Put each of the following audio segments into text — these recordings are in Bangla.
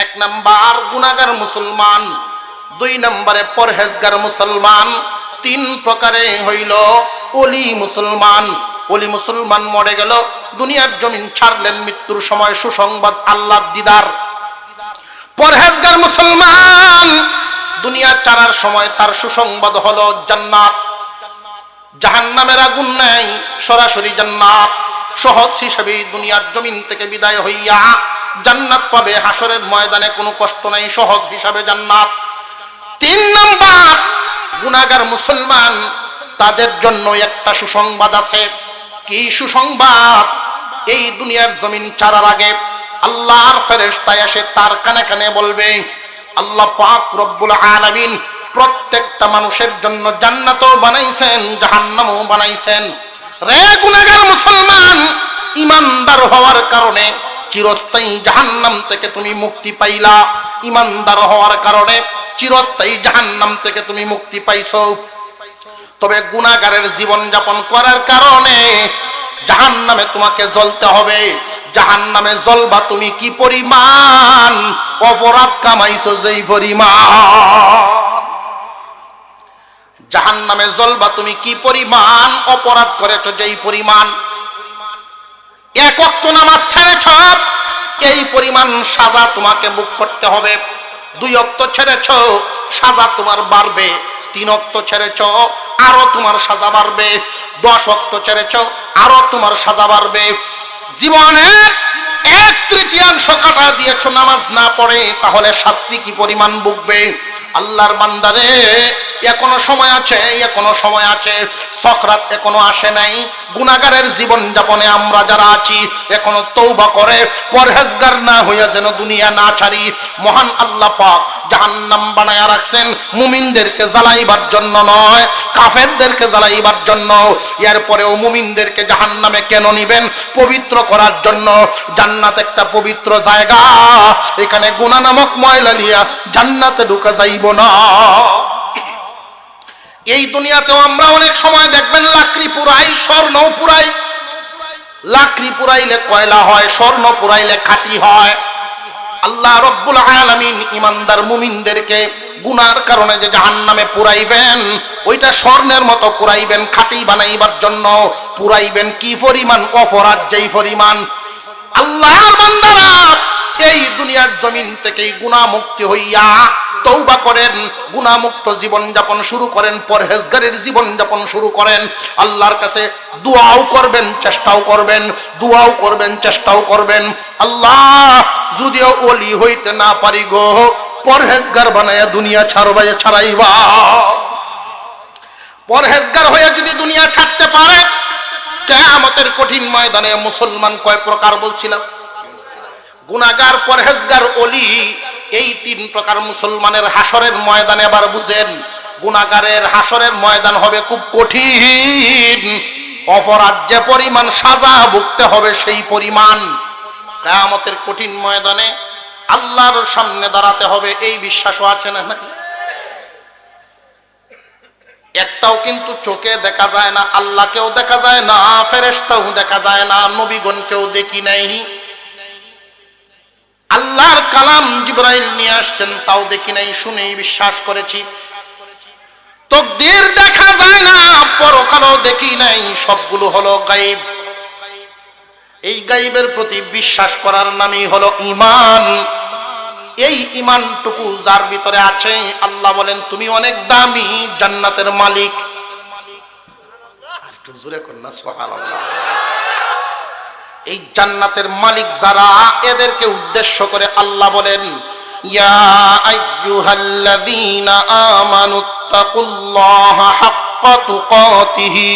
এক নাম্বার গুনাহগার মুসলমান, দুই নম্বরে পরহেজগার মুসলমান, তিন প্রকারে হইল ওলি মুসলমান। ওলি মুসলমান মরে গেল, দুনিয়ার জমিন ছাড়লেন, মৃত্যুর সময় সুসংবাদ আল্লাহর দিদার। পরহেজগার মুসলমান দুনিয়া ছাড়ার সময় তার সুসংবাদ হলো জান্নাত। জাহান্নামের আগুন নাই, সরাসরি জান্নাত। সহজ হিসেবে দুনিয়ার জমিন থেকে বিদায় হইয়া জান্নাত পাবে, হাসরের ময়দানে কোনো কষ্ট নাই, সহজ হিসাবে জান্নাত। তিন নাম্বার গুনাহগার মুসলমান, তাদের জন্য একটা সুসংবাদ আছে। কি সুসংবাদ? এই দুনিয়ার জমিন ছাড়ার আগে আল্লাহর ফেরেশতা এসে তার কানে কানে বলবে, আল্লাহ পাক রব্বুল আলামিন প্রত্যেকটা মানুষের জন্য জান্নাতও বানাইছেন, জাহান্নামও বানাইছেন। রে গুনাহগার মুসলমান, ইমানদার হওয়ার কারণে চিরস্থায়ী জাহান্নাম থেকে তুমি মুক্তি পাইলা। ইমানদার হওয়ার কারণে চিরস্থায়ী জাহান্নাম থেকে তুমি মুক্তি পাইছো। তবে গুনাহগারের জীবন যাপন করার কারণে জাহান্নামে তোমাকে জ্বলতে হবে। জাহান্নামে জ্বলবা তুমি কি পরিমাণ অপরাধ কামাইছো, যেই পরিমাণ জাহান্নামে জ্বলবা তুমি কি পরিমাণ অপরাধ করেছো, যেই পরিমাণ এক ওয়াক্ত নামাজ ছেড়েছ, এই পরিমাণ সাজা তোমাকে ভোগ করতে হবে। দুই ওয়াক্ত ছেড়েছ, সাজা তোমার বাড়বে। তিন ওয়াক্ত ছেড়েছ, আরো তোমার সাজা বাড়বে। 10 ওয়াক্ত ছেড়েছ, আরো তোমার সাজা বাড়বে। জীবনে 1/3 কাটা দিয়েছ নামাজ না পড়ে, তাহলে শাস্তি কি পরিমাণ ভুগবে? আল্লাহর বান্দারে, এখনো সময় আছে, এখনো সময় আছে। সকরাত এখনো আসে নাই। গুনাহগারের জীবন যাপনে আমরা যারা আছি, এখনো তওবা করে পরহেজগার না হইয়া যেন দুনিয়া না ছাড়ি। মহান আল্লাহ পাক জাহান্নাম বানায়া রাখছেন মুমিনদেরকে জ্বালাইবার জন্য নয়, কাফেরদেরকে জ্বালাইবার জন্য। এরপরেও মুমিনদেরকে জাহান্নামে কেন নিবেন? পবিত্র করার জন্য। জান্নাত একটা পবিত্র জায়গা, এখানে গুনাহ নামক ময়লা লিয়া জান্নাতে ঢুকা যাইব না। এই দুনিয়াতেও আমরা অনেক সময় দেখবেন লাকড়ি পুরাই, স্বর্ণ পুরাই। লাকড়ি পুরাইলে কয়লা হয়, স্বর্ণ পুরাইলে খাঁটি হয়। আল্লাহ রব্বুল আলামিন ইমানদার মুমিনদেরকে গুনার কারণে যে জাহান্নামে পুরাইবেন, ওইটা স্বর্ণের মতো পুরাইবেন, খাঁটি বানাইবার জন্য পুরাইবেন। কি পরিমাণ অপরাধ, যেই পরিমাণ। আল্লাহর বান্দারা এই দুনিয়ার জমিন থেকেই গুনাহ মুক্তি হইয়া তওবা করেন, গুনাহ মুক্ত জীবন যাপন শুরু করেন, পরহেজগারের জীবন যাপন শুরু করেন। আল্লাহর কাছে দোয়াও করবেন, চেষ্টাও করবেন, দোয়াও করবেন, চেষ্টাও করবেন। আল্লাহ, যদিও ওলি হইতে না পারি গো, পরহেজগার বানায়া দুনিয়া ছাড়াইবা। পরহেজগার হয়ে যদি দুনিয়া ছাড়তে পারে, কিয়ামতের কঠিন ময়দানে মুসলমান কয় প্রকার বলছিলাম? গুনাহগার, পরহেজগার, ওলি, এই 3 প্রকার মুসলমানের হাসরের ময়দানে। এবার বুঝেন, গুনাহগারের হাসরের ময়দান হবে খুব কঠিন। অপরাধ যে পরিমাণ, সাজা ভুগতে হবে সেই পরিমাণ। কিয়ামতের কঠিন ময়দানে আল্লাহর সামনে দাঁড়াতে হবে, এই বিশ্বাসও আছে না? একটাও কিন্তু চোখে দেখা যায় না, আল্লাহকেও দেখা যায় না, ফেরেশতাও দেখা যায় না, নবীগণকেও দেখি নাই। আল্লাহর কালাম জিবরাইল নিয়ে আসছেন, তাও দেখি নাই, শুনেই বিশ্বাস করেছি। তাকদীর দেখা যায় না, পরকালও দেখি নাই, সবগুলো হলো গায়েব। এই গায়েবের প্রতি বিশ্বাস করার নামই হলো ঈমান। এই ঈমানটুকু যার ভিতরে আছে, আল্লাহ বলেন তুমি অনেক দামি, জান্নাতের মালিক। আর একটু জোরে কর না সুবহানাল্লাহ। এই জান্নাতের মালিক যারা, এদেরকে উদ্দেশ্য করে আল্লাহ বলেন, ইয়া আইয়ুহাল্লাযীনা আমানুত্তাকুল্লাহা হাক্কা তুকাতিহি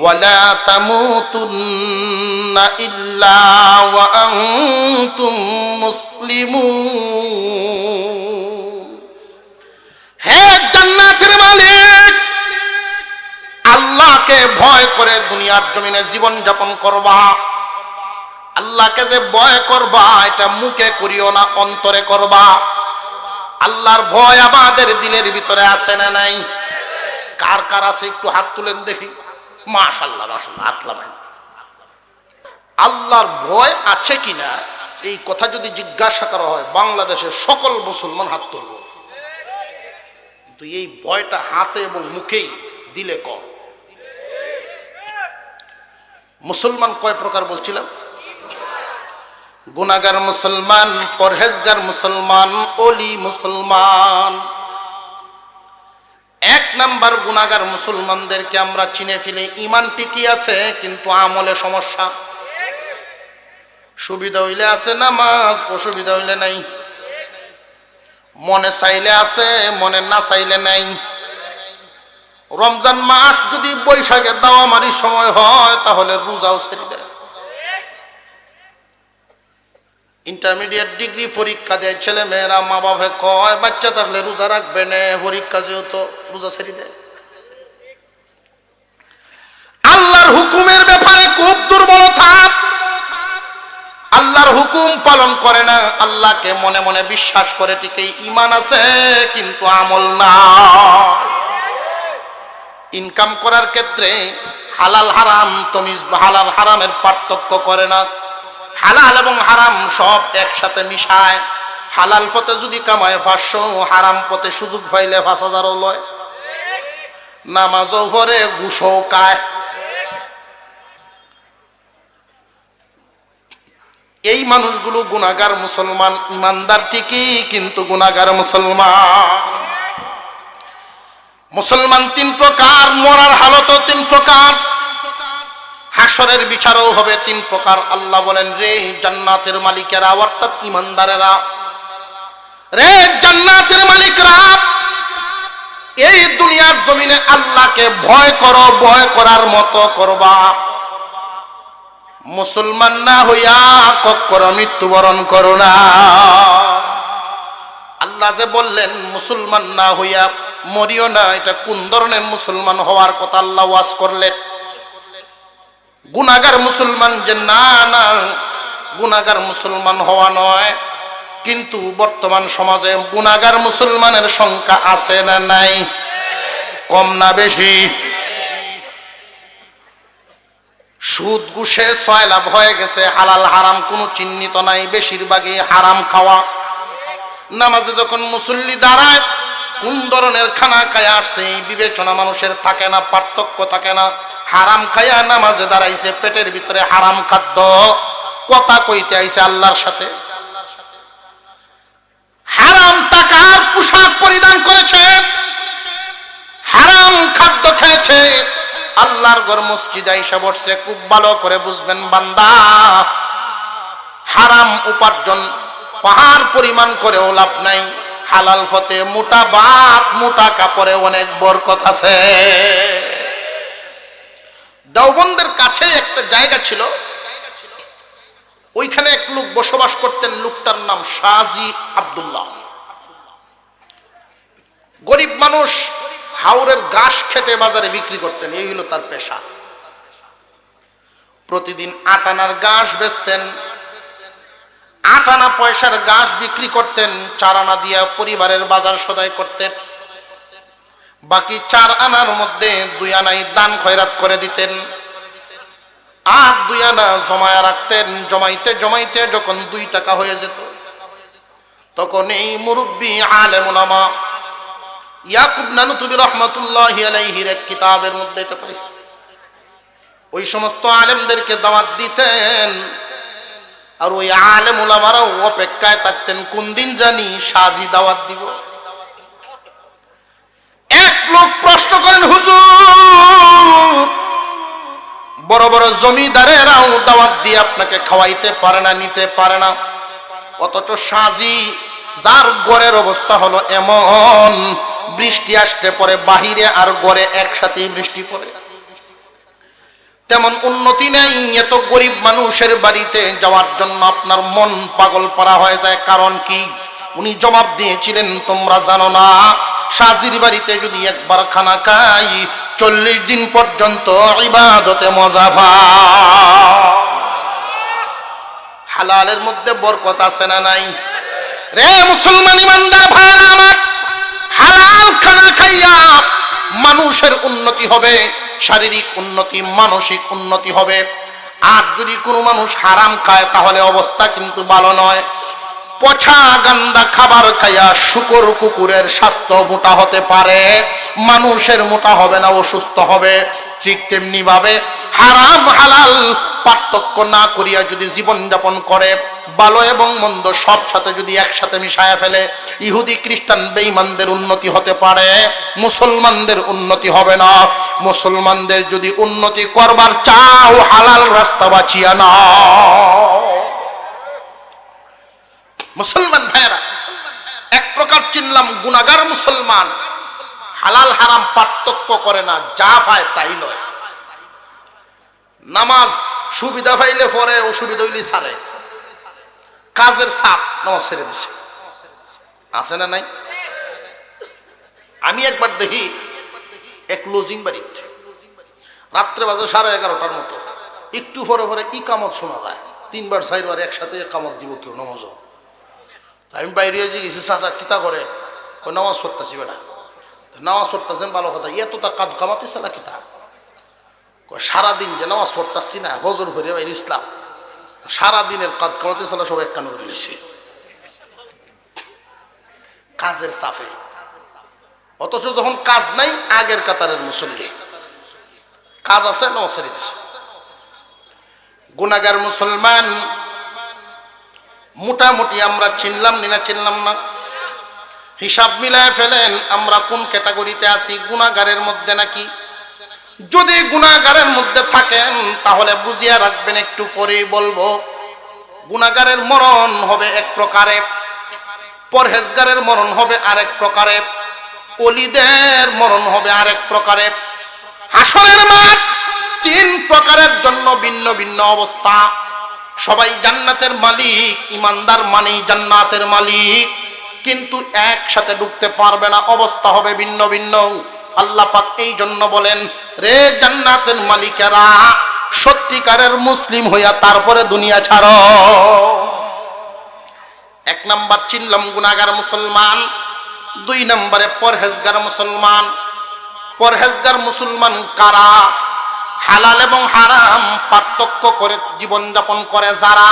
ওয়া লা তামুতুন্না ইল্লা ওয়া আনতুম মুসলিমুন। হে জান্নাতের মালিক, আল্লাহকে ভয় করে দুনিয়ার জমিনে জীবন যাপন করবা। আল্লাহকে যে ভয় করবা, এটা মুখে করিও না, অন্তরে করবা। আল্লাহর ভয় আমাদের দিলের ভিতরে আছে না নাই? কার কার আছে একটু হাত তুলেন দেখি। মাশাআল্লাহ, মাশাআল্লাহ, হাত লাগান। আল্লাহর ভয় আছে কিনা এই কথা যদি জিজ্ঞাসা করা হয় বাংলাদেশের সকল মুসলমান হাত তুলব, কিন্তু এই ভয়টা হাতে এবং মুখেই দিলে কম। মুসলমান কয় প্রকার বলছিলাম? গুনাহগার মুসলমান, পরহেজগার মুসলমান, ওলি মুসলমান। এক নাম্বার গুনাহগার মুসলমানদেরকে আমরা চিনে ফেলে ঈমান ঠিকই আছে কিন্তু আমলে সমস্যা। সুবিধা হইলে আছে নামাজ, অসুবিধা হইলে নাই। মনে চাইলে আছে, মনে না চাইলে নাই। রমজান মাস যদি বৈশাখে দাওয়ামারির সময় হয় তাহলে রোজাও ছেড়ে দেয়। ইন্টারমিডিয়েট ডিগ্রি পরীক্ষা দেয় ছেলে মেয়েরা, মা বাবা কয় বাচ্চা থাকলে রোজা রাখবে না, পরীক্ষা যেহেতু রোজা ছেড়ে দেয়। আল্লাহর হুকুমের ব্যাপারে খুব দুর্বলতা, আল্লাহর হুকুম পালন করে না, আল্লাহকে মনে মনে বিশ্বাস করে ঠিকই ঈমান আছে কিন্তু আমল না। ইনকাম করার ক্ষেত্রে হালাল হারাম তমিজ, হালাল হারামের পার্থক্য করে না, হালাল এবং হারাম সব একসাথে মিশায়। হালাল পথে যদি কামায় 500, হারাম পথে সুযোগ পাইলে 5000 লয়। নামাজও পড়ে, ঘুষও খায়। এই মানুষগুলো গুনাহগার মুসলমান, ইমানদার ঠিকই কিন্তু গুনাহগার মুসলমান। মুসলমান 3 প্রকার, মরার হালতও 3 প্রকার, হাসরের বিচারও হবে 3 প্রকার। আল্লাহ বলেন, রে জান্নাতের মালিকেরা অর্থাৎ ইমানদারেরা, রে জান্নাতের মালিকরা, এই দুনিয়ার জমিনে আল্লাহকে ভয় করো, ভয় করার মতো করবা। মুসলমান না হইয়া কখনো মৃত্যুবরণ করো না। আল্লাহ যে বললেন মুসলমান না হইয়া মরিও না, এটা কোন ধরনের মুসলমান হওয়ার কথা আল্লাহ ওয়াজ করলেন? গুনাহগার মুসলমান যে না না, গুনাহগার মুসলমান হওয়া নয়। কিন্তু বর্তমান সমাজে গুনাহগার মুসলমানের সংখ্যা আছে না নাই? কম না বেশি? সুদ ঘুষে সয়লাভ হয়ে গেছে, হালাল হারাম কোনো চিহ্নিত নাই, বেশিরভাগই হারাম খাওয়া। নামাজে যখন মুসল্লি দাঁড়ায় কোন ধরনের খানা খায় আসছে এই বিবেচনা মানুষের থাকে না, পার্থক্য থাকে না। হারাম খায়া নামাজে দাঁড়াইছে, পেটের ভিতরে হারাম খাদ্য, কথা কইতে আইছে আল্লাহর সাথে। হারাম টাকার পোশাক পরিধান করেছে, হারাম খাদ্য খেয়েছে, আল্লাহর ঘর মসজিদে আইসা বসছে। খুব ভালো করে বুঝবেন বান্দা, হারাম উপার্জন পাহাড় পরিমাণ করেও লাভ নাই। হালাল পথে মোটা বাপ মোটা কাপড়ে অনেক বরকত আছে। দেওবন্দের কাছে একটা জায়গা ছিল, ওইখানে এক লোক বসবাস করতেন, লোকটার নাম শাহজি আব্দুল্লাহ। গরিব মানুষ, হাওরের ঘাস খেতে বাজারে বিক্রি করতেন, এই হলো তার পেশা। প্রতিদিন 8 আনার ঘাস বেচতেন, 8 আনা পয়সার ঘাস বিক্রি করতেন, 4 আনা দিয়া পরিবারের বাজার সদাই করতেন। বাকি 4 আনার মধ্যে 2 আনাই দান খয়রাত করে দিতেন, আর 2 আনা জমায়া রাখতেন। জমাইতে জমাইতে যখন 2 টাকা হয়ে যেত, তখন এই মুরব্বী আলেম উলামা ইয়াকুব নানুতুবি রহমাতুল্লাহি আলাইহির এক কিতাবের মধ্যে এটা পাইছে। ওই সমস্ত আলেমদেরকে দাওয়াত দিতেন, আর ওই আলেম উলামারাও অপেক্ষায় থাকতেন কোন দিন জানি শাহজি দাওয়াত দিব। এক লোক প্রশ্ন করেন, হুজুর, বড় বড় জমিদারেরাও দাওয়াত দিয়ে আপনাকে খাওয়াইতে পারে না, নিতে পারে না, অথচ শাহজি যার ঘরের অবস্থা হলো এমন, বৃষ্টি আসতে পরে বাহিরে আর ঘরে একসাথেই বৃষ্টি পড়ে, তেমন উন্নতি নেই। এত গরিব মানুষের বাড়িতে যাওয়ার জন্য আপনার মন পাগল পারা হয়ে যায়। কারণ কি? উনি জবাব দিয়েছিলেন, তোমরা জানো না, শাহজির বাড়িতে যদি একবার খানা খাই 40 দিন পর্যন্ত ইবাদতে মজা পাই। হালালের মধ্যে বরকত আছে না নাই? রে মুসলমান ইমানদার ভাইরা আমার, হালাল খানা খাইয়া মানুষের উন্নতি হবে, শারীরিক উন্নতি, মানসিক উন্নতি হবে। আর যদি কোনো মানুষ হারাম খায় তাহলে অবস্থা কিন্তু ভালো নয়। পচা গান্দা খাবার খাইয়া শুকর কুকুরের স্বাস্থ্য মোটা হতে পারে, মানুষের মোটা হবে না, অসুস্থ হবে। ঠিক তেমনি ভাবে হারাম হালাল পার্থক্য না করিয়া যদি জীবন যাপন করে, ভালো এবং মন্দ সব সাথে যদি একসাথে মিশায়া ফেলে, ইহুদি খ্রিস্টান বেঈমানদের উন্নতি হতে পারে, মুসলমানদের উন্নতি হবে না। মুসলমানদের যদি উন্নতি করবার চাও, হালাল রাস্তা বাঁচিয়া নাও। মুসলমান ভাইরা, এক প্রকার চিনলাম গুনাহগার মুসলমান, হালাল হারাম পার্থক্য করে না, যা পায় তাই লয়। নামাজ সুবিধা পাইলে পরে, অসুবিধা হইলে ছাড়ে। কাজের চাপ নামাজ ছেড়ে দিছে, আছে না নাই? আমি একবার দেখি এক লজিং বাড়িতে রাত্রে বাজে 11:30টার মতো, একটু পরে পরে ইকামত শোনা যায়, 3বার 4বার একসাথে ইকামত দিব কেউ নামাজ। আমি বাইরে গেছি, চাচা কিতা করে? নামাজ পড়তেছি বেটা। নামাজ পড়তেছেন ভালো কথা, এতটা কাজ কামাতে চালা কিতা? সারাদিন যে নামাজ পড়তেছি না, হজর ভরে বাইরে ইসলাম, সারাদিনের কাজ কামাতে চালা সব এক কান করে নিয়েছে কাজের চাপে। অথচ যখন কাজ নাই, আগের কাতারের মুসল্লি, কাজ আছে নামাজ ছেড়ে দিছে। গুনাহগার মুসলমান মোটামুটি আমরা চিনলাম না চিনলাম না? হিসাব মিলায় ফেলেন আমরা কোন ক্যাটাগরিতে আছি, গুনাহগারের মধ্যে নাকি? যদি গুনাহগারের মধ্যে থাকেন তাহলে বুঝিয়া রাখবেন, একটু পরেই বলবো। গুনাহগারের মরণ হবে এক প্রকারে, পরহেজগারের মরণ হবে আরেক প্রকারে, ওলিদের মরণ হবে আরেক প্রকারে। হাসরের মাঠ 3 প্রকারের জন্য ভিন্ন ভিন্ন অবস্থা। সবাই জান্নাতের মালিক, ইমানদার মানেই জান্নাতের মালিক, কিন্তু একসাথে ঢুকতে পারবে না, অবস্থা হবে ভিন্ন ভিন্ন। আল্লাহ পাক এই জন্য বলেন, রে জান্নাতের মালিকেরা, সত্যিকারের মুসলিম হইয়া তারপরে দুনিয়া ছাড়ো। 1 নাম্বার চিনলাম গুনাহগার মুসলমান, 2 নম্বরে পরহেজগার মুসলমান। পরহেজগার মুসলমান কারা? হালাল এবং হারাম পার্থক্য করে জীবন যাপন করে যারা।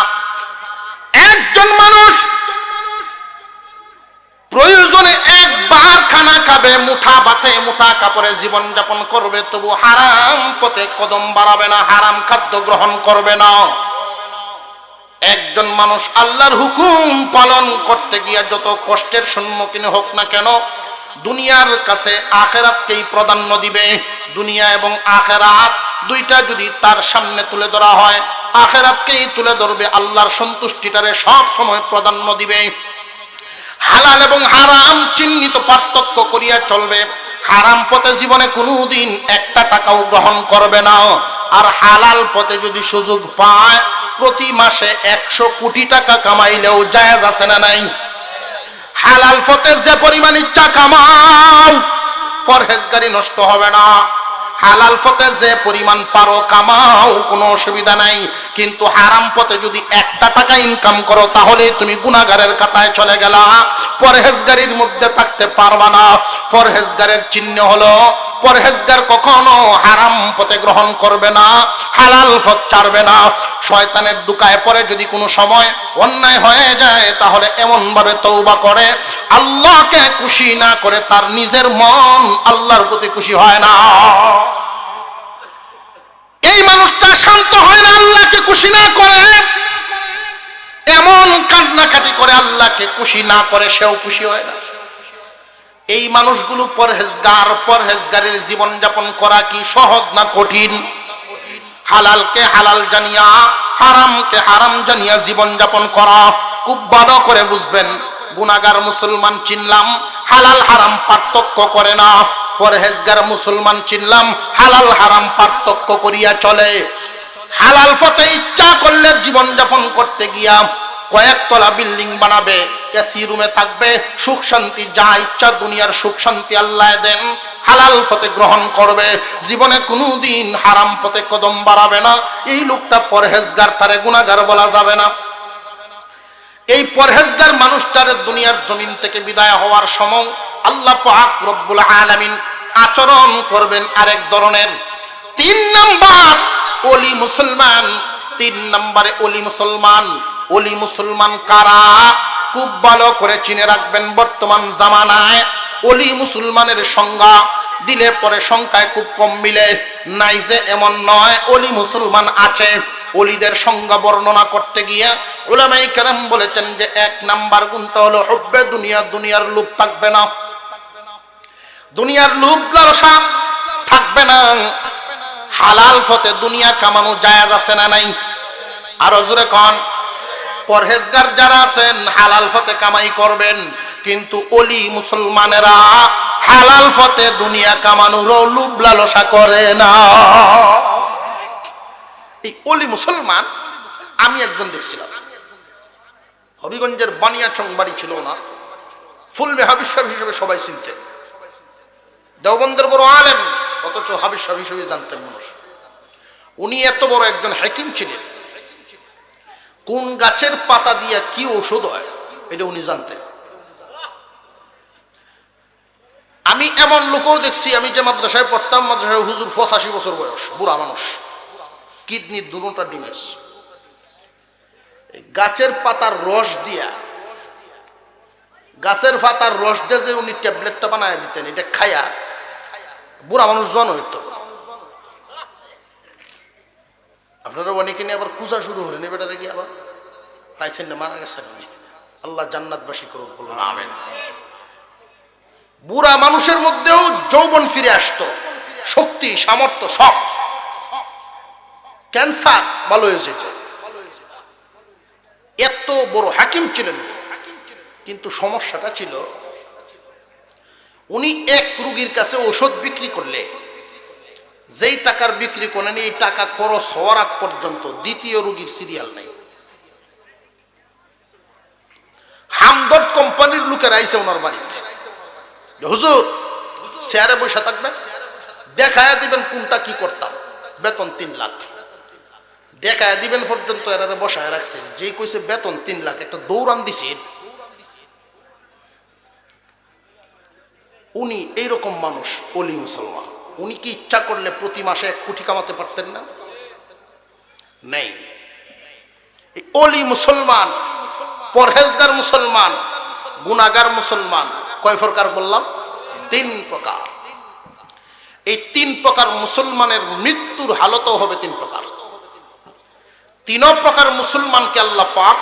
একজন মানুষ প্রয়োজনে একবার খানা খাবে, মুঠা ভাতে মুঠা কাপড়ে জীবন যাপন করবে, তবু হারাম পথে কদম বাড়াবে না, হারাম খাদ্য গ্রহণ করবে না। একজন মানুষ আল্লাহর হুকুম পালন করতে গিয়ে যত কষ্টের সম্মুখীন হোক না কেন, দুনিয়ার কাছে আখিরাতকেই প্রাধান্য দিবে। দুনিয়া এবং আখিরাত দুইটা যদি তার সামনে তুলে ধরা হয়, আখিরাতকেই তুলে ধরবে, আল্লাহর সন্তুষ্টিটারে সব সময় প্রাধান্য দিবে। হালাল এবং হারাম চিহ্নিত পার্থক্য করিয়া চলবে। হারাম পথে জীবনে কোনোদিন 1 টাকাও গ্রহণ করবে না। আর হালাল পথে যদি সুযোগ পায়, প্রতি মাসে 100 কোটি টাকা কামাইলেও জায়েজ আছে না নাই? হালাল পথে যে পরিমাণ ইচ্ছা কামাও, পরহেজগারি নষ্ট হবে না। হালাল পথে যে পরিমাণ পারো কামাও, কোনো অসুবিধা নাই। কিন্তু হারাম পথে যদি 1 টাকা ইনকাম করো, তাহলে তুমি গুনাহগারের কাতায় চলে গেলা, পরহেজগারির মধ্যে থাকতে পারবা না। পরহেজগারের চিহ্ন হলো, পরহেজগার কখনো হারাম পথে গ্রহণ করবে না, হালাল পথ ছাড়বে না। শয়তানের দুকায় পড়ে যদি কোনো সময় অন্যায় হয়ে যায়, তাহলে এমন ভাবে তওবা করে, আল্লাহকে খুশি না করে তার নিজের মন আল্লাহর প্রতি খুশি হয় না। এই মানুষটা শান্ত হয় না আল্লাহকে খুশি না করে, এমন কান্নাকাটি করে আল্লাহকে খুশি না করে সেও খুশি হয় না। এই মানুষগুলো পরহেজগার। পরহেজগারের জীবন যাপন করা কি সহজ না কঠিন? হালালকে হালাল জানিয়া, হারামকে হারাম জানিয়া জীবন যাপন করা খুব ভালো করে বুঝবেন। গুনাহগার মুসলমান চিনলাম, হালাল হারাম পার্থক্য করে না। পরহেজগার মুসলমান চিনলাম, হালাল হারাম পার্থক্য করিয়া চলে। হালাল পথে ইচ্ছা করলে জীবন যাপন করতে গিয়া কয়েকতলা বিল্ডিং বানাবে, এসি রুমে থাকবে, সুখ শান্তি যা ইচ্ছা দুনিয়ার সুখ শান্তি আল্লাহ দেন, হালাল পথে গ্রহণ করবে, জীবনে কোনোদিন হারাম পথে কদম বাড়াবে না। এই লোকটা পরহেজগার, তারে গুনাহগার বলা যাবে না। এই পরহেজগার মানুষটারে দুনিয়ার জমিন থেকে বিদায় হওয়ার সময় আল্লাহ পাক রব্বুল আলামিন আচরণ করবেন আরেক ধরনের। 3 নাম্বার, ওলি মুসলমান তিন নম্বরে ওলি মুসলমান। ওলি মুসলমান কারা খুব ভালো করে চিনে রাখবেন। বর্তমান জামানায় ওলি মুসলমানের সংজ্ঞা দিলে পরে সংখ্যায় খুব কম মিলে, নাই যে এমন নয়, ওলি মুসলমান আছে। ওলিদের সংজ্ঞা বর্ণনা করতে গিয়ে উলামায়ে কেরাম বলেছেন যে এক নাম্বার গুণটা হলো হুব্বে দুনিয়া, দুনিয়ার লোভ থাকবে না, দুনিয়ার লোভ লালসা থাকবে না। হালাল পথে দুনিয়া কামানো জায়েজ আছে না নাই? আরো জোরে কোন। পরহেজগার যারা আছেন হালাল পথে কামাই করবেন, কিন্তু ওলি মুসলমানেরা হালাল পথে দুনিয়া কামানোর লোভ লালসা করে না। এই ওলি মুসলমান আমি একজন দেখছিলাম, হবিগঞ্জের বানিয়াচং বাড়ি ছিল না, ফুলমে হাবিব সাহেব হিসেবে সবাই চিনতেন। দেওবন্দের বড় আলেম, অথচ হাবিব সাহেব হিসেবে জানতেন মানুষ। উনি এত বড় একজন হাকিম ছিলেন, কোন গাছের পাতা দিয়া কি ঔষধ হয় এটা উনি জানতেন। আমি এমন লোকও দেখছি, আমি যে মাদ্রাসায় পড়তাম, মাদ্রাসায় হুজুর 85 বছর বয়স, বুড়া মানুষ, কিডনির দুটোটা ডিমেজ, গাছের পাতার রস দিয়া, গাছের পাতার রস দিয়ে যে উনি ট্যাবলেটটা বানায় দিতেন, এটা খায়া বুড়া মানুষ জন হইতো। আপনারা অনেকে নিয়ে আবার কুজা শুরু হলেন, এবারটা দেখি আবার পাইছেন না, মারা গেছেন, আল্লাহ জান্নাতবাসী করুক, বলুন আমেন। বুড়া মানুষের মধ্যেও যৌবন ফিরে আসতো, শক্তি সামর্থ্য সব, ক্যান্সার ভালো হয়ে যেত। এত বড় হাকিম ছিলেন, কিন্তু সমস্যাটা ছিল উনি এক রোগীর কাছে ওষুধ বিক্রি করলে যেই টাকার বিক্রি করেন, এই টাকা খরচ হওয়ার আগ পর্যন্ত দ্বিতীয় রোগীর সিরিয়াল নাই। হামদর্দ কোম্পানির লোকের আইসে ওনার বাড়িতে, হুজুর চেয়ারে বসে থাকবেন, দেখায় দিবেন কোনটা কি করতাম, বেতন 3 লাখ, দেখায় দিবেন পর্যন্ত এরা বসায় রাখছেন। যেই কইছে বেতন 3 লাখ, একটা দৌড়ান দিছেন। উনি এইরকম মানুষ, ওলি মুসলমান। উনি কি ইচ্ছা করলে প্রতি মাসে 1 কোটি কামাতে পারতেন না? নেই। এই ওলি মুসলমান, পরহেজগার মুসলমান, গুনাহগার মুসলমান কয় প্রকার বললাম? 3 প্রকার। এই 3 প্রকার মুসলমানের মৃত্যুর হালতও হবে 3 প্রকার। 3 প্রকার মুসলমানকে আল্লাহ পাক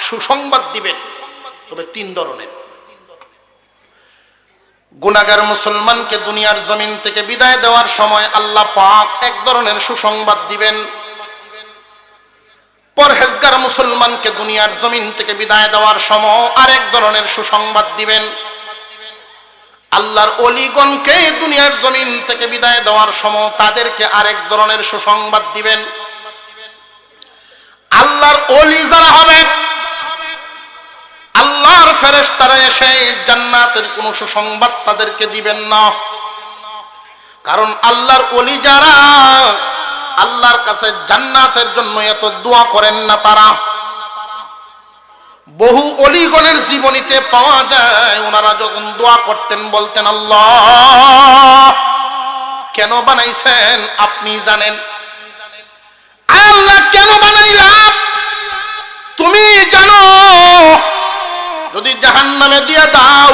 সুসংবাদ দিবেন, তবে 3 ধরনের। গুনাহগার মুসলমানকে দুনিয়ার জমিন থেকে বিদায় দেওয়ার সময় আল্লাহ পাক এক ধরনের সুসংবাদ দিবেন। পরহেজগার মুসলমানকে দুনিয়ার জমিন থেকে বিদায় দেওয়ার সময় আরেক ধরনের সুসংবাদ দিবেন। আল্লাহর ওলিগণকে দুনিয়ার জমিন থেকে বিদায় দেওয়ার সময় তাদেরকে আরেক ধরনের সুসংবাদ দিবেন। আল্লাহর ওলি যারা হবেন, আল্লাহর ফেরেশতারা এসে জান্নাতের কোনো সুসংবাদ তাদেরকে দিবেন না। কারণ আল্লাহর ওলি যারা আল্লাহর কাছে জান্নাতের জন্য এত দোয়া করেন না, তারা বহু ওলিগণের জীবনীতে পাওয়া যায়, ওনারা যখন দোয়া করতেন বলতেন, আল্লাহ কেন বানাইছেন আপনি জানেন, আল্লাহ কেন বানাইলাম তুমি জানো, যদি জাহান্নামে দিয়ে দাও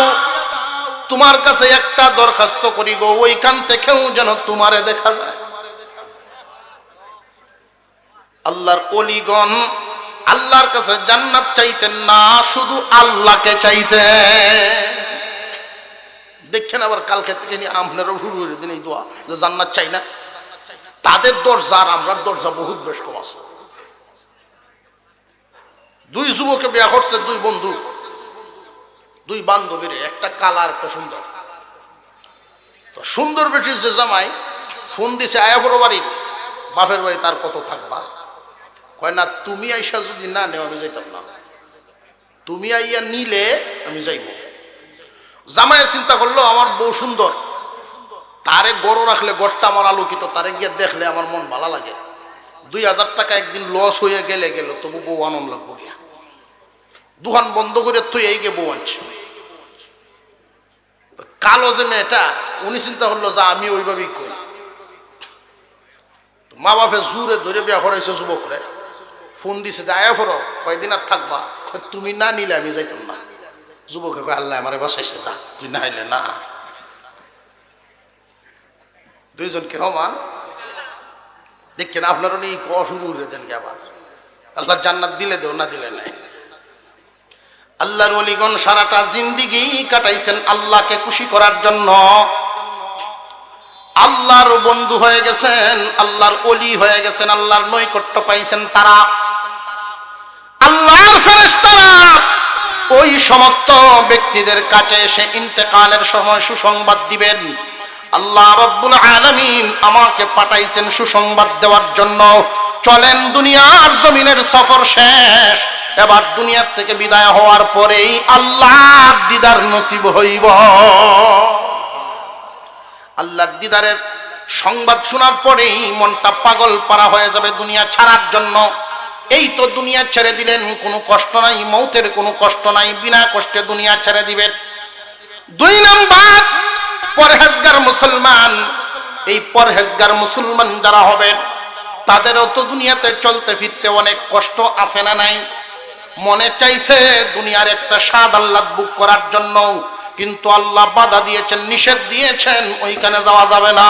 তোমার কাছে একটা দরখাস্ত করি গো, ওইখান থেকেও যেন তোমারে দেখা যায়। আল্লাহর ওলিগণ আল্লাহর কাছে জান্নাত চাইতেন না, শুধু আল্লাহকে চাইতেন। দেখছেন আবার কালকে থেকে নিয়ে আপনারা শুরু করে দিন এই দোয়া যে জান্নাত চাই না। তাদের দরজা আর আমরার দরজা বহুত বেশ কম আছে। 2 যুবকে বিয়ে করছে, 2 বন্ধু, 2 বান্ধবীর, একটা কালা আর একটা সুন্দর। তো সুন্দর বেটি যে জামাই ফোন দিছে, আয়া বড় বাড়ি, বাপের বাড়ি তার কত থাকবা, কয় না তুমি আইসা যদি না নেও আমি যাইতাম না, তুমি আইয়া নিলে আমি যাইব। জামাই চিন্তা করলো আমার বউ সুন্দর, তারে গড় রাখলে গড়টা আমার আলোকিত, তারে গিয়ে দেখলে আমার মন ভালো লাগে। 2000 টাকা একদিন লস হয়ে গেলে গেল, তবু বউ আনন্দ লাগবো গিয়া। দোকান বন্ধ করে তুই এই গে বউ আনছে। কালো যে মেয়েটা, উনি চিন্তা করলো যে আমি ওইভাবেই কই। মা বাপে জোরে ধরে বিয়া করাইছে যুবকরে, ফোন দিছে যে আয়া ফরো, কয়দিন আর থাকবা? তুমি না নিলে আমি যাইতাম না। যুবকে কয় আল্লাহ আমারে বাসাইছে, যা তুই না হইলে না। দুইজনকে সমান দেখছেন, আপনারও নেই অসুখ উড়ে দেন কি আবার? আল্লাহ জান্নাত দিলে দেও, না দিলে নাই। আল্লাহর ওলিগণ সারাটা জিন্দিগি কাটাইছেন আল্লাহকে খুশি করার জন্য। আল্লাহর বন্ধু হয়ে গেছেন, আল্লাহর ওলি হয়ে গেছেন, আল্লাহর নৈকট্য পাইছেন তারা। আল্লাহর ফেরেশতারা ওই সমস্ত ব্যক্তিদের কাছে এসে ইন্তেকালের সময় সুসংবাদ দিবেন। আল্লাহ রব্বুল আলামিন আমাকে পাঠাইছেন সুসংবাদ দেওয়ার জন্য। চলেন, দুনিয়ার জমিনের সফর শেষ, এবার দুনিয়ার থেকে বিদায় হওয়ার পরেই আল্লাহর দিদার নসিব হইব। আল্লাহর দিদারের সংবাদ শোনার পরেই মনটা পাগল পারা হয়ে যাবে দুনিয়া ছাড়ার জন্য। এই তো দুনিয়া ছেড়ে দিলেন, কোনো কষ্ট নাই, মৌতের কোনো কষ্ট নাই, বিনা কষ্টে দুনিয়া ছেড়ে দিবেন। 2 নাম্বার, পরহেজগার মুসলমান। এই পরহেজগার মুসলমান যারা হবেন তাদেরও তো দুনিয়াতে চলতে ফিরতে অনেক কষ্ট আছে না নাই? মনে চাইছে দুনিয়ার একটা স্বাদ আল্লাহ বুক করার জন্য, কিন্তু আল্লাহ বাধা দিয়েছেন, নিষেধ দিয়েছেন, ওইখানে যাওয়া যাবে না।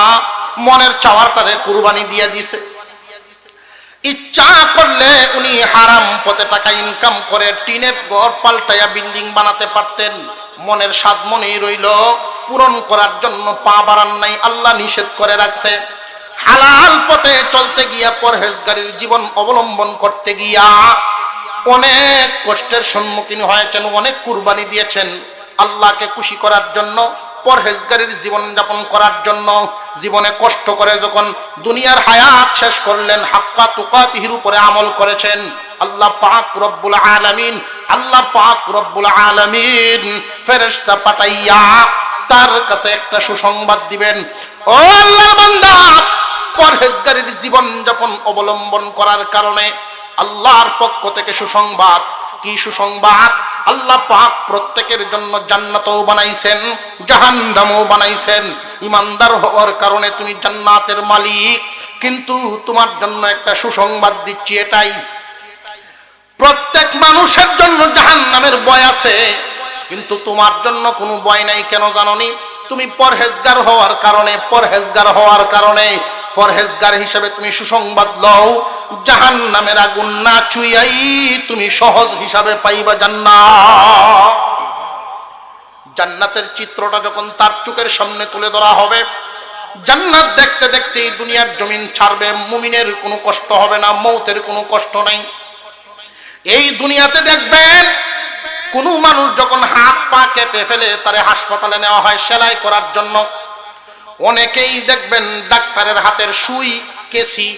মনের চাওয়াটারে কুরবানি দিয়ে দিছে। ইচ্ছা করলে উনি হারাম পথে টাকা ইনকাম করে টিনের ঘর পাল্টাইয়া বিল্ডিং বানাতে পারতেন। মনের স্বাদ মনেই রইল, পূরণ করার জন্য পা বাড়ান নাই, আল্লাহ নিষেধ করে রাখছে। হালাল পথে চলতে গিয়া, পরহেজগারির জীবন অবলম্বন করতে গিয়া অনেক কষ্টের সম্মুখীন হয়েছেন, অনেক কুরবানি দিয়েছেন আল্লাহকে খুশি করার জন্য, পরহেজগারির জীবন যাপন করার জন্য। জীবনে কষ্ট করে যখন দুনিয়ার হায়াত শেষ করলেন, হাক্কা তুকাতিহির উপরে আমল করেছেন। আল্লাহ পাক রব্বুল আলামিন, আল্লাহ পাক রব্বুল আলামিন ফেরেশতা পাঠাইয়া তার কাছে একটা সুসংবাদ দিবেন। ও আল্লাহর বান্দা, পরহেজগারির জীবন যাপন অবলম্বন করার কারণে আল্লাহর পক্ষ থেকে সুসংবাদ। কি সুসংবাদ? আল্লাহ পাক প্রত্যেকের জন্য জান্নাতও বানাইছেন, জাহান্নামও বানাইছেন। ইমানদার হওয়ার কারণে তুমি জান্নাতের মালিক, কিন্তু তোমার জন্য একটা সুসংবাদ দিচ্ছি, এটাই, প্রত্যেক মানুষের জন্য জাহান্নামের ভয় আছে, কিন্তু তোমার জন্য কোনো ভয় নাই। কেন জানোনি? তুমি পরহেজগার হওয়ার কারণে, পরহেজগার হওয়ার কারণে, পরহেজগার হিসেবে তুমি সুসংবাদ লও, জাহান্নামের আগুন না ছুঁয়াই তুমি সহজ হিসাবে পাইবা জান্নাত। জান্নাতের চিত্রটা যখন তার চোখের সামনে তুলে ধরা হবে, জান্নাত দেখতে দেখতে দুনিয়ার জমিন ছাড়বে, মুমিনের কোনো কষ্ট হবে না, মৌতের কোনো কষ্ট নাই। এই দুনিয়াতে দেখবেন কোনো মানুষ যখন হাত পা কেটে ফেলে তারে হাসপাতালে নেওয়া হয় সেলাই করার জন্য। অনেকেই দেখবেন ডাক্তারের হাতের সুই, কেসি,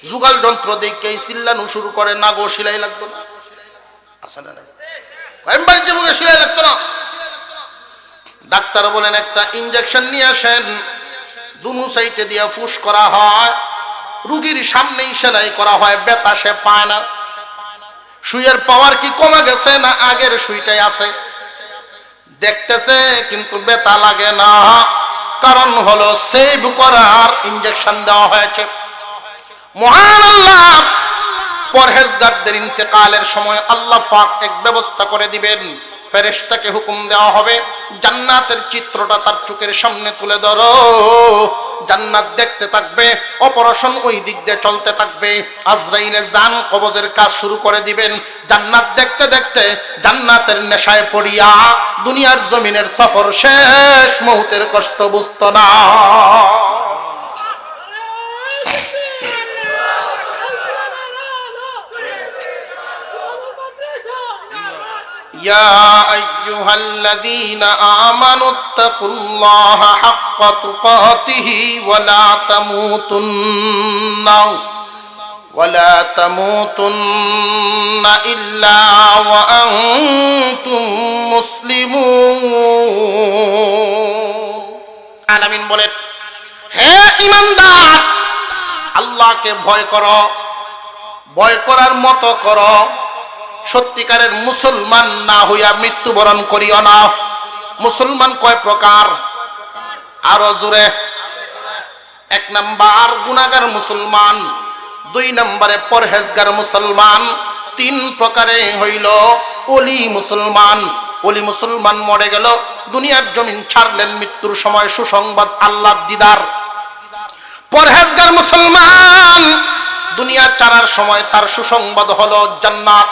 যুগাল যন্ত্র দেখেই চিল্লানো শুরু করে, না গো সেলাই লাগতো না, আছে না নাই? বাড়িতে মুখে সেলাই লাগতো না। ডাক্তার বলেন একটা ইনজেকশন নিয়ে আসেন, দুনো সাইডে দিয়ে ফুস করা হয়, রুগীর সামনেই সেলাই করা হয়, ব্যথা সে পায় না। সুইয়ের পাওয়ার কি কমে গেছে না আগের সুইটাই আছে? দেখতেছে কিন্তু ব্যথা লাগে না, কারণ হলো সেভ করার ইনজেকশন দেওয়া হয়েছে। মহান আল্লাহ পরহেজগারদের ইন্তেকালের সময় আল্লাহ পাক এক ব্যবস্থা করে দিবেন। ফেরেশতাকে হুকুম দেওয়া হবে, জান্নাতের চিত্রটা তার চোখের সামনে তুলে ধরো। জান্নাত দেখতে থাকবে, অপারেশন ওই দিক দিয়ে চলতে থাকবে, আজরাইলে জান কবজের কাজ শুরু করে দিবেন। জান্নাত দেখতে দেখতে জান্নাতের নেশায় পড়িয়া দুনিয়ার জমিনের সফর শেষ, মৌতের কষ্ট বুঝতো না। يا أيها الذين آمنوا اتقوا الله حق تقاته ولا تموتن إلا وأنتم مسلمون। আলামিন বলেন, হে ঈমানদার, আল্লাহকে ভয় করো, ভয় করার মতো করো, সত্যিকারের মুসলমান না হইয়া মৃত্যুবরণ করিও না। মুসলমান কয় প্রকার? আরো জোরে। 1 নাম্বার গুনাহগার মুসলমান, দুই নম্বরে পরহেজগার মুসলমান, তিন প্রকারে হইল ওলি মুসলমান। ওলি মুসলমান মরে গেল, দুনিয়ার জমিন ছাড়লেন, মৃত্যুর সময় সুসংবাদ আল্লাহর দিদার। পরহেজগার মুসলমান দুনিয়া ছাড়ার সময় তার সুসংবাদ হলো জান্নাত।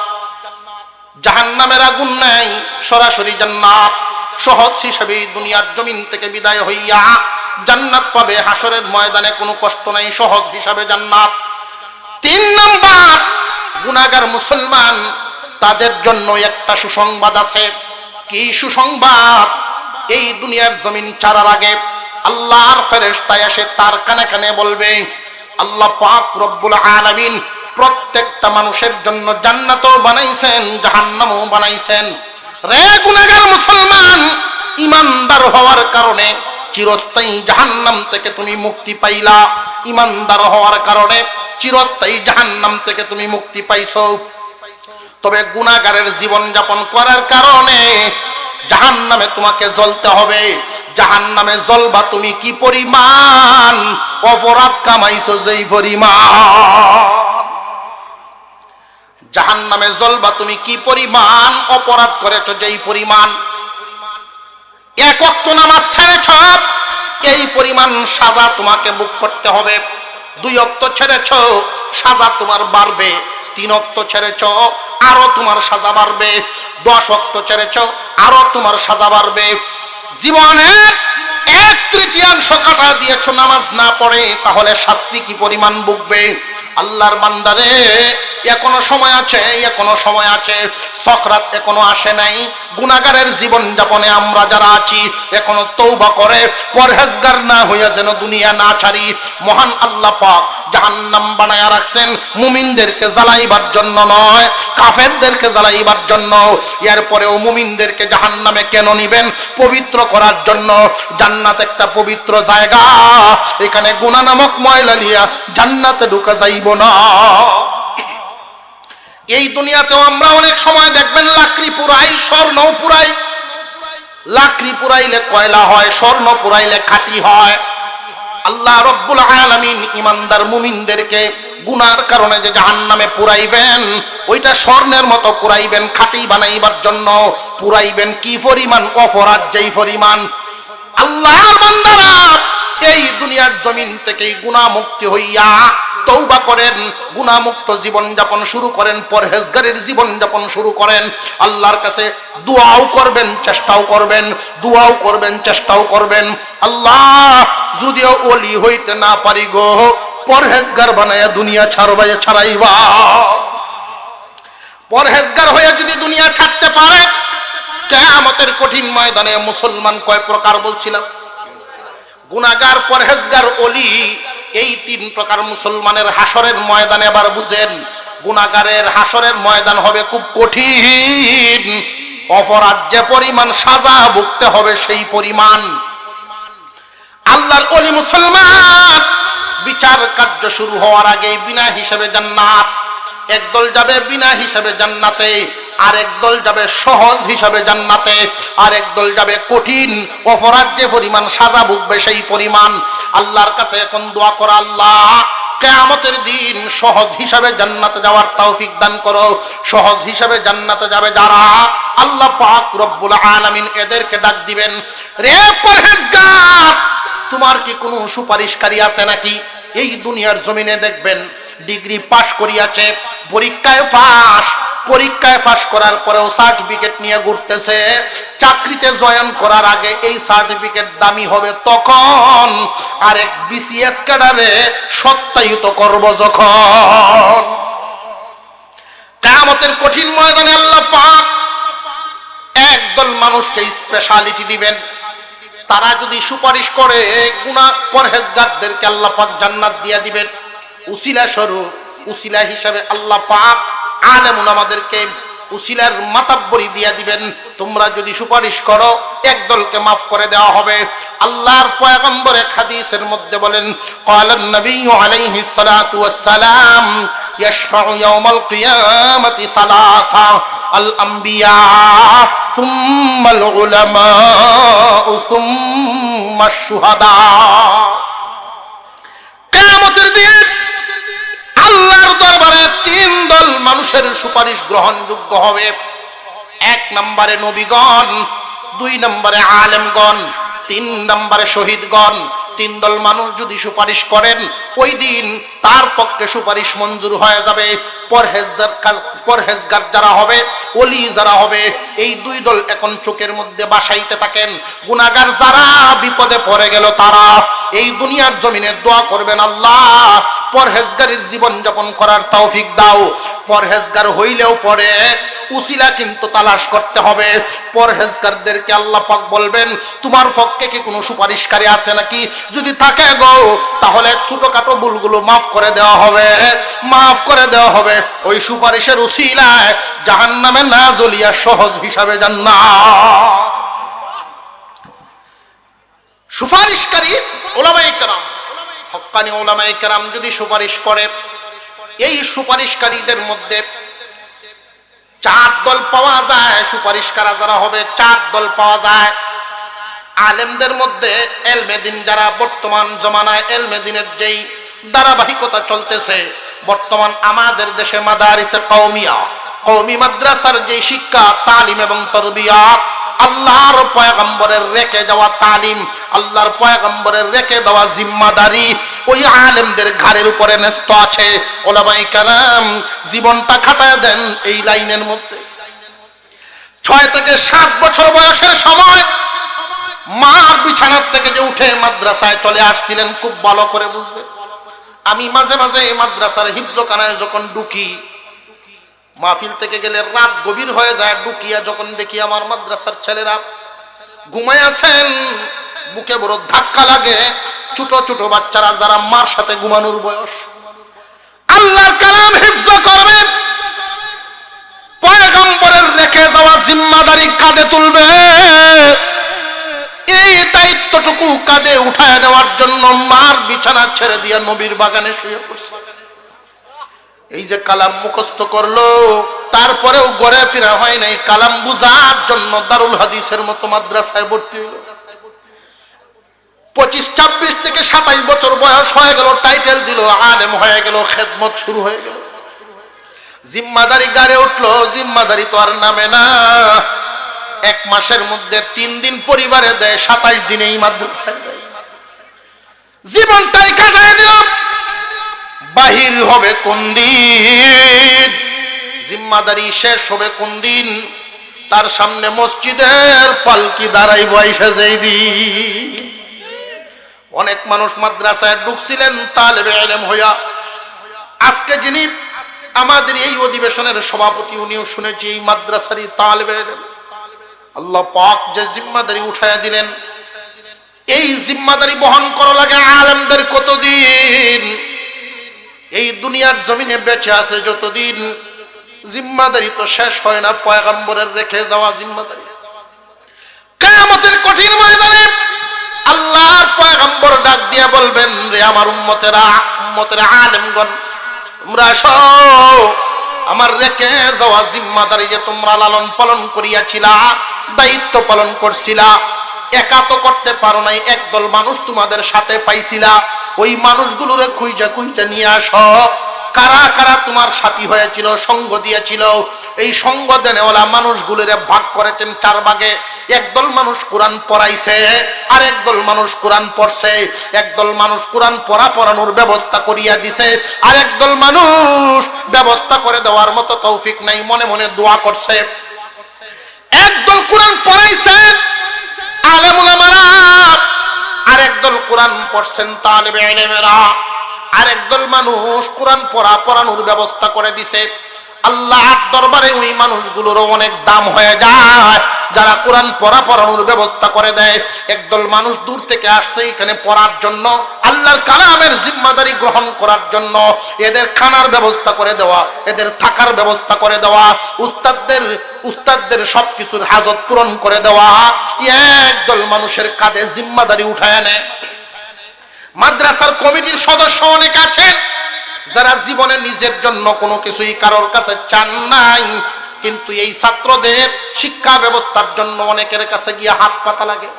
জাহান্নামের আগুন নাই, সরাসরি জান্নাত। সহজ হিসেবে দুনিয়ার জমিন থেকে বিদায় হইয়া জান্নাত পাবে, হাসরের ময়দানে কোনো কষ্ট নাই, সহজ হিসাবে জান্নাত। তিন নম্বর গুনাহগার মুসলমান, তাদের জন্য একটা সুসংবাদ আছে। কি সুসংবাদ? এই দুনিয়ার জমিন ছাড়ার আগে আল্লাহর ফেরেশতা এসে তার কানে কানে বলবে, আল্লাহ পাক রব্বুল আলামিন প্রত্যেকটা মানুষের জন্য জান্নাতও বানাইছেন, জাহান্নামও বানাইছেন। রে গুনাহগার মুসলমান, ইমানদার হওয়ার কারণে চিরস্থায়ী জাহান্নাম থেকে তুমি মুক্তি পাইলা। ইমানদার হওয়ার কারণে চিরস্থায়ী জাহান্নাম থেকে তুমি মুক্তি পাইছো। তবে গুনাহগারের জীবন যাপন করার কারণে জাহান্নামে তোমাকে জ্বলতে হবে। জাহান্নামে জ্বলবা তুমি কি পরিমাণ অপরাধ কামাইছো, যেই পরিমাণ জাহান্নামে জ্বলবা তুমি কি পরিমাণ অপরাধ করেছো, যেই পরিমাণ এক ওয়াক্ত নামাজ ছেড়েছ, এই পরিমাণ সাজা তোমাকে ভোগ করতে হবে। দুই ওয়াক্ত ছেড়েছ, সাজা তোমার বাড়বে। তিন ওয়াক্ত ছেড়েছ, আরো তোমার সাজা বাড়বে। 10 ওয়াক্ত ছেড়েছ, আরো তোমার সাজা বাড়বে। জীবনে 1/3 কাটা দিয়েছ নামাজ না পড়ে, তাহলে শাস্তি কি পরিমাণ ভুগবে? আল্লাহর বান্দারে, এখনো সময় আছে, এখনো সময় আছে। সকরাত এখনো আসে নাই। গুনাহগারের জীবন যাপনে আমরা যারা আছি, এখনো তওবা করে পরহেজগার না হইয়া যেন দুনিয়া না ছাড়ি। মহান আল্লাহ পাক জাহান্নাম বানায়া রাখছেন মুমিনদেরকে জ্বালাইবার জন্য নয়, কাফেরদেরকে জ্বালাইবার জন্য। এরপরেও মুমিনদেরকে জাহান্নামে কেন নিবেন? পবিত্র করার জন্য। জান্নাত একটা পবিত্র জায়গা, এখানে গুনাহ নামক ময়লা লিয়া জান্নাতে ঢুকা যাইব না। এই দুনিয়াতেও আমরা অনেক সময় দেখবেন লাকড়ি পুরাই, স্বর্ণ পুরাই। লাকড়ি পুরাইলে কয়লা হয়, স্বর্ণ পুরাইলে খাঁটি হয়। আল্লাহ রব্বুল আলামিন ইমানদার মুমিনদেরকে গুনার কারণে যে জাহান্নামে পুরাইবেন, ওইটা স্বর্ণের মতো পুরাইবেন, খাঁটি বানাইবার জন্য পুরাইবেন। কি পরিমাণ অপরাধ, যেই পরিমাণ। আল্লাহর বান্দারা এই দুনিয়ার জমিন থেকে গুনাহ মুক্তি হইয়া তওবা করেন, গুনাহমুক্ত জীবন যাপন শুরু করেন, পরহেজগারের জীবন যাপন শুরু করেন। আল্লাহর কাছে দোয়াও করবেন, চেষ্টাও করবেন, দোয়াও করবেন, চেষ্টাও করবেন। আল্লাহ, যদিও ওলি হইতে না পারি গো, পরহেজগার বানায়া দুনিয়া ছাড়াইবা। পরহেজগার হয়ে যদি দুনিয়া ছাড়তে পারে, কিয়ামতের কঠিন ময়দানে মুসলমান কয় প্রকার বলছিলাম? গুনাহগার, পরহেজগার, ওলি, এই 3 প্রকার মুসলমানের হাসরের ময়দানে। এবার বুঝেন, গুনাহগারের হাসরের ময়দান হবে খুব কঠিন। অপরাধ যে পরিমাণ, সাজা ভুগতে হবে সেই পরিমাণ। আল্লাহর ওলি মুসলমান বিচার কার্য শুরু হওয়ার আগে বিনা হিসাবে জান্নাত। একদল যাবে বিনা হিসাবে জান্নাতে, আর একদল যাবে সহজ হিসাবে জান্নাতে, আর একদল যাবে কঠিন অপরাধ যে পরিমাণ সাজা ভুগবে সেই পরিমাণ। আল্লাহর কাছে এখন দোয়া করা, আল্লাহ কিয়ামতের দিন সহজ হিসাবে জান্নাতে যাওয়ার তৌফিক দান করো। সহজ হিসাবে জান্নাতে যাবে যারা, আল্লাহ পাক রব্বুল আলামিন এদেরকে ডাক দিবেন, রে পরহেজগার, তোমার কি কোনো সুপারিশকারী আছে নাকি? এই দুনিয়ার জমিনে দেখবেন ডিগ্রি পাশ করিয়াছে, পরীক্ষায় পাশ করার পরেও সার্টিফিকেট নিয়ে ঘুরতেছে। চাকরিতে জয়েন করার আগে এই সার্টিফিকেট দামি হবে তখন, আরেক বিসিএস ক্যাডারে সত্যায়িত করব যখন। কিয়ামতের কঠিন ময়দানে আল্লাহ পাক একদল মানুষকে স্পেশালিটি দিবেন। তারা যদি সুপারিশ করে, গুনাহ পরহেজগারদেরকে আল্লাহ পাক জান্নাত দিয়ে দিবেন। উসিলা স্বরূপ, উসিলা হিসাবে আল্লাহ পাক আলেম উলামাদেরকে উসিলার মাতাব্বরি দিয়া দিবেন। তোমরা যদি সুপারিশ করো, একদলকে মাফ করে দেওয়া হবে। আল্লাহর পয়গম্বর এক হাদিসের মধ্যে বলেন, ক্বালান নবিয়্যু আলাইহিস সালাতু ওয়াস সালাম ইয়াশফাউ ইয়াওমাল কিয়ামাতি সালাসা, আল আম্বিয়া সুম্মাল উলামা সুম্মাশ শুহাদা। কিয়ামতের দিন আল্লাহ মানুষের সুপারিশ গ্রহণযোগ্য হবে? 1 নম্বরে নবীগণ, 2 নম্বরে আলেমগণ, 3 নম্বরে শহীদগণ। 3 দল মানুষ যদি সুপারিশ করেন, ওই দিন তার পক্ষে সুপারিশ মঞ্জুর হয়ে যাবে। পরহেজগার যারা হবে, ওলি যারা হবে, এই 2 দল এখন চোখের মধ্যে বাসাইতে থাকেন। গুনাহগার যারা বিপদে পড়ে গেল, তারা এই দুনিয়ার জমিনে দোয়া করবেন, আল্লাহ পরহেজগারের জীবন যাপন করার তৌফিক দাও। পরহেজগার হইলেও পরে উসিলা কিন্তু তালাশ করতে হবে। পরহেজগারদেরকে আল্লাহ পাক বলবেন, তোমার পক্ষে কি কোনো সুপারিশকারী আছে নাকি? যদি থাকে গো, তাহলে ছোটখাটো ভুলগুলো মাফ করে দেওয়া হবে, মাফ করে দেওয়া হবে। ওই সুপারিশের উসিলায় জাহান্নামে না জ্বলিয়া সহজ হিসাবে জান্নাত। সুপারিশকারী উলামায়ে কেরাম, হক্কানি উলামায়ে কেরাম যদি সুপারিশ করে, এই সুপারিশকারীদের মধ্যে 4 দল পাওয়া যায়। সুপারিশকারী যারা হবে 4 দল পাওয়া যায়। আলেমদের মধ্যে এলমে দ্বীন যারা, বর্তমান জমানায় এলমে দ্বীনের যেই ধারাবাহিকতা চলতেছে, বর্তমান আমাদের দেশে মাদারিসে কওমিয়া, কওমি মাদ্রাসার যে শিক্ষা, তালিম এবং তারবিয়াত, আল্লাহর পয়গম্বরের রেখে যাওয়া তালিম, আল্লাহর পয়গম্বরের রেখে দেওয়া জিম্মাদারি ওই আলেমদের ঘাড়ের উপরে ন্যস্ত আছে। উলামায়ে কেরাম জীবনটা খাটায় দেন এই লাইনের মধ্যে। 6 থেকে 7 বছর বয়সের সময় মার বিছানার থেকে যে উঠে মাদ্রাসায় চলে আসছিলেন, খুব ভালো করে বুঝবে। আমি মাঝে মাঝে এই মাদ্রাসার হিফজখানায় যখন ঢুকি, মাহফিল থেকে গেলে রাত গভীর হয়ে যায়, ঢুকিয়া যখন দেখি আমার মাদ্রাসার ছেলেরা ঘুমায় আছেন, বুকে বড় ধাক্কা লাগে। ছোট ছোট বাচ্চারা যারা মার সাথে ঘুমানোর বয়স, আল্লাহর কালাম হিফজ করবে, পয়গম্বরের রেখে যাওয়া জিম্মাদারি কাঁধে তুলবে। এই দায়িত্বটুকু কাঁধে উঠায় নেওয়ার জন্য মার বিছানা ছেড়ে দিয়ে নবীর বাগানে শুয়ে পড়ছে। এই যে কালাম মুখস্থ করলো, তারপরেও ঘরে ফেরা হয় নাই। কালাম বুঝার জন্য দারুল হাদিসের মতো মাদ্রাসায় ভর্তি হলো। 25, 26 থেকে 27 বছর বয়স হয়ে গেল, টাইটেল দিল, আলেম হয়ে গেল, খেদমত শুরু হয়ে গেল। জিম্মাদারি গাড়ে উঠলো। জিম্মাদারি তো আর নামে না। 1 মাসের মধ্যে 3 দিন পরিবারে দেয়, 27 দিনে এই মাদ্রাসায় দেয়। জীবনটাই কাটায় দিল। বাহির হবে কোন দিন, জিম্মাদারি শেষ হবে কোন দিন, তার সামনে মসজিদের পালকি দাঁড়াইব আইসা যেই দিন। অনেক মানুষ মাদ্রাসায় ঢুকছিলেন তালেবে ইলম হইয়া। আজকে যিনি আমাদের এই অধিবেশনের সভাপতি, উনিও শুনেছি এই মাদ্রাসারই তালেবে ইলম। আল্লাহ পাক যে জিম্মাদারি উঠাইয়া দিলেন, এই জিম্মাদারি বহন করা লাগে আলেমদের কতদিন? এই দুনিয়ার জমিনে বেঁচে আছে যতদিন, জিম্মাদারি তো শেষ হয় না। পয়গম্বরের রেখে যাওয়া জিম্মাদারি কিয়ামতের কঠিন ময়দানে আল্লাহর পয়গম্বর ডাক দিয়ে বলবেন, রে আমার উম্মতেরা, উম্মতের আলেমগণ, তোমরা আসো। আমার রেখে যাওয়া জিম্মাদারি যে তোমরা লালন পালন করিয়াছিলা, দায়িত্ব পালন করছিলা, একা তো করতে পারো নাই, একদল মানুষ তোমাদের সাথে পাইছিলা। ওই মানুষগুলোরে খুঁজা খুঁজা নিয়ে আসো। কারা কারা তোমার সাথী হয়েছিল, সঙ্গ দিয়েছিল? এই সঙ্গ দেনেওয়ালা মানুষগুলোরে ভাগ করেছেন 4 ভাগে। একদল মানুষ কোরআন পড়াইছে, আর একদল মানুষ কোরআন পড়ছে। একদল মানুষ কোরআন পড়ানোর ব্যবস্থা করিয়া দিছে, আর একদল মানুষ ব্যবস্থা করে দেওয়ার মতো তৌফিক নাই, মনে মনে দোয়া করছে। একদল কোরআন পড়াইছে আলেম উলামারা, আর একদল কোরআন পড়ছেন তালেবে ইলমেরা, আর একদল মানুষ কোরআন পড়ানোর ব্যবস্থা করে দিছে। আল্লাহর দরবারে ওই মানুষগুলোরও অনেক দাম হয়ে যায় যারা কোরআন পড়ানোর ব্যবস্থা করে দেয়। একদল মানুষ দূর থেকে আসছে এখানে পড়ার জন্য, আল্লাহর কালামের জিম্মাদারি গ্রহণ করার জন্য। এদের খানার ব্যবস্থা করে দেওয়া, এদের থাকার ব্যবস্থা করে দেওয়া, উস্তাদদের সবকিছুর হাজত পূরণ করে দেওয়া। একদল মানুষের কাঁধে জিম্মাদারি উঠায় নেয়। মাদ্রাসার কমিটির সদস্য অনেক আছেন যারা জীবনে নিজের জন্য কোনো কিছুই কারোর কাছে চান নাই, কিন্তু এই ছাত্রদের শিক্ষা ব্যবস্থার জন্য অনেকের কাছে গিয়ে হাত পাতা লাগে।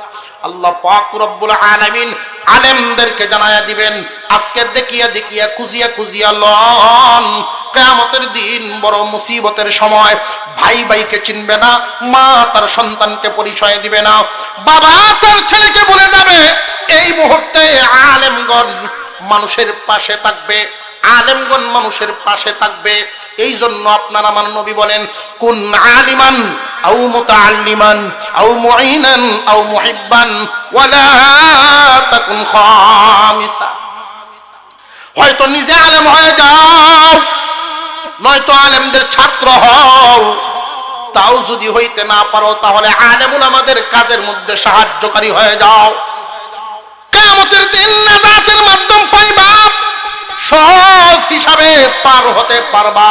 আল্লাহ পাক রব্বুল আলামিন আলেমদেরকে জানায়া দিবেন, আজকে দেখিয়া দেখিয়া খুঁজিয়া খুঁজিয়া লন কিয়ামতের দিন বড় মুসিবতের সময়। ভাই ভাইকে চিনবে না, মা তার সন্তানকে পরিচয় দিবে না, বাবা তার ছেলেকে ভুলে যাবে। এই মুহূর্তে আলেমগণ মানুষের পাশে থাকবে, আলেমগণ মানুষের পাশে থাকবে। এই জন্য আপনার আমার নবী বলেন, কুন আলিমান আও মুতাআল্লিমান আও মুঈনান আও মুহিব্বান ওয়ালা তাকুন খামিসা। হয়তো নিজে আলেম হয়ে যাও, নয়তো আলেমদের ছাত্র হও। তাও যদি হইতে না পারো, তাহলে আলেমুল আমাদের কাজের মধ্যে সাহায্যকারী হয়ে যাও। কিয়ামতের দিন নাজাতের মাধ্যম পাইবা, সহজ হিসাবে পার হতে পারবা।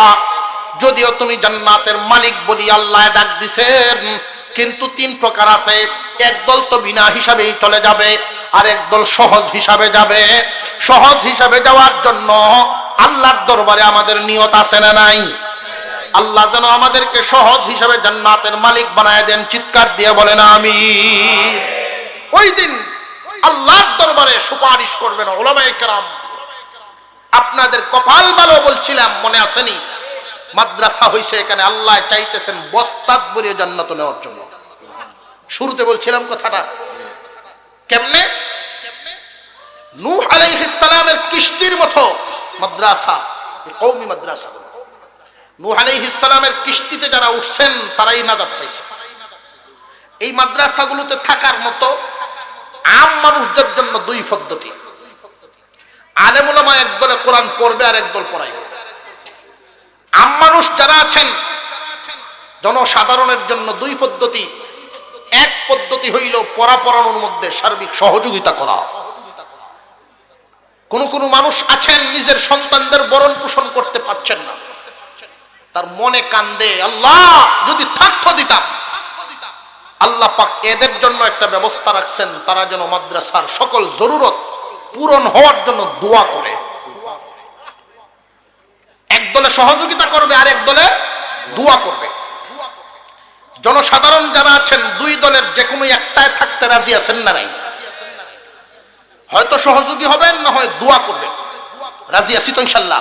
যদিও তুমি জান্নাতের মালিক বলি আল্লাহ ডাক দিছেন, কিন্তু তিন প্রকার আছে। একদল তো বিনা হিসাবেই চলে যাবে, আর একদল সহজ হিসাবে যাবে। সহজ হিসাবে যাওয়ার জন্য আল্লাহর দরবারে আমাদের নিয়ত আছে না নাই? আল্লাহ যেন আমাদেরকে সহজ হিসাবে জান্নাতের মালিক বানায় দেন। চিৎকার দিয়ে বলেন আমিন। ওই দিন আল্লাহর দরবারে সুপারিশ করবেন উলামায়ে কেরাম। আপনাদের কপাল ভালো বলছিলাম, মনে আসেনি? মাদ্রাসা হইছে এখানে, আল্লাহ চাইতেছেন বস্তাত ভরিয়ে জান্নাত নেওয়ার জন্য। শুরুতে বলছিলাম কথাটা কেমনে? নূহ আলাইহিস সালামের কিস্তির মতো মাদ্রাসা, কওমি মাদ্রাসা। নূহ আলাইহিস সালামের কিস্তিতে যারা উঠছেন তারাই নাজাত পাইছে। এই মাদ্রাসাগুলোতে থাকার মতো আম মানুষদের জন্য দুই পদ্ধতি। আলেম উলামা একদলে কোরআন পড়বে আর একদল পড়াইবে। আম মানুষ যারা আছেন, জনসাধারণের জন্য দুই পদ্ধতি। এক পদ্ধতি হইল পড়া পড়ানোর মধ্যে সার্বিক সহযোগিতা করা। কোন কোন মানুষ আছেন নিজের সন্তানদের বরণ পোষণ করতে পারছেন না, তার মনে কান্দে, আল্লাহ যদি থাকতো দিতাম। আল্লাহ পাক এদের জন্য একটা ব্যবস্থা রাখছেন, তারা যেন মাদ্রাসার সকল জরুরত পূরণ হওয়ার জন্য দোয়া করে। এক দলে সহযোগিতা করবে আর এক দলে দোয়া করবে। জনসাধারণ যারা আছেন দুই দলের যে কোনো একটায় থাকতে রাজি আছেন না নাই? হয়তো সহযোগী হবেন, না হয় দোয়া করবেন। রাজি আছি তো ইনশাআল্লাহ?